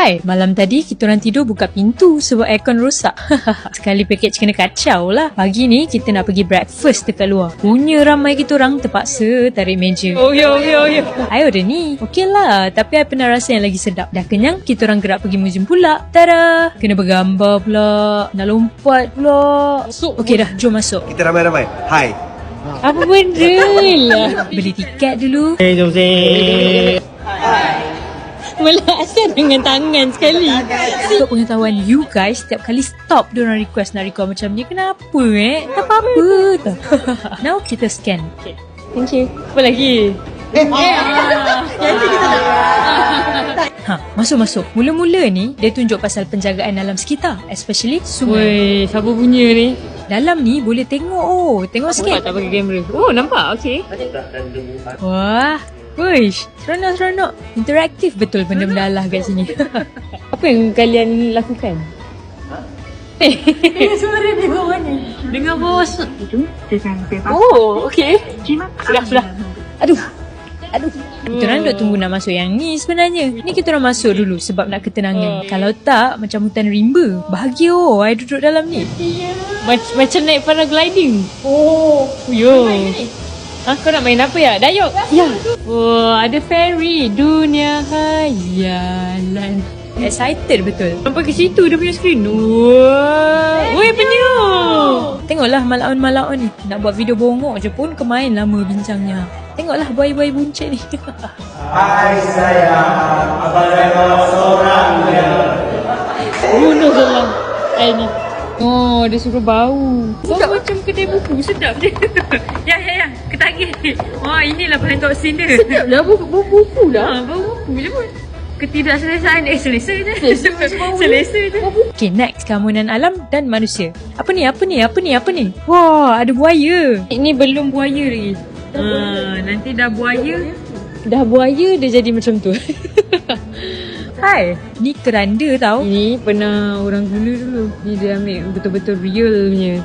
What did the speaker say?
Hai, malam tadi kita orang tidur buka pintu sebab aircon rosak. Sekali package kena kacau lah. Pagi ni kita nak pergi breakfast dekat luar. Punya ramai kita orang terpaksa tarik meja. Oh ya. I order ni. Okey lah, tapi I pernah rasa yang lagi sedap. Dah kenyang, kita orang gerak pergi museum pula. Tada! Kena bergambar pula. Nak lompat pula. Okey dah, jom masuk. Kita ramai-ramai. Hai. Apa benda lah. Beli tiket dulu. Hey Jose. Melaksan dengan tangan sekali. Untuk pengetahuan you guys, setiap kali stop diorang request nak record macam ni, kenapa tak apa-apa tau. Now kita scan. Okay. Thank you. Apa lagi? Masuk. Mula-mula ni dia tunjuk pasal penjagaan alam sekitar, especially sungai. Woi, siapa punya ni? Dalam ni boleh tengok. Tengok sikit. Tak pakai kamera. Oh, nampak. Okey. Wah, wish, seronok. Interaktif betul benda-benda Allah kat sini. Apa yang kalian lakukan? Suara di bawah ni. Dengar bos. Oh, okey. Sudah. Aduh. Kita orang duk tunggu nak masuk yang ni sebenarnya. Ni kita orang masuk dulu sebab nak ketenangan. Kalau tak, macam hutan rimba. Bahagia I duduk dalam ni. Macam naik paragliding. Oh, Yo. Kau nak main apa ya? Dayung? ya. Oh, ada ferry. Dunia hayalan. Excited betul. Sampai ke situ dia punya skrin. Wah. Woi, penyu. Tengoklah malaun-malaun ni. Nak buat video bongok je pun kemain lama bincangnya. Tengoklah buai-buai buncit ni. Hai sayang, Abang Rema seorang dia. Bunuh dalam air ni. Oh, dia suruh bau. Bau macam kedai buku. Sedap je. Ya. Ketagih. Wah, inilah bahan toksin dia. Sedap lah. Bau buku lah. Bau buku je pun. Ketidakselesaan. Selesa je. Okay, next. Keamunan alam dan manusia. Apa ni? Wah, ada buaya. Ini belum buaya lagi. Nanti dah buaya dia jadi macam tu. Hai, ni keranda tau. Ini pernah orang guna dulu. Ni dia ambil betul-betul real punya.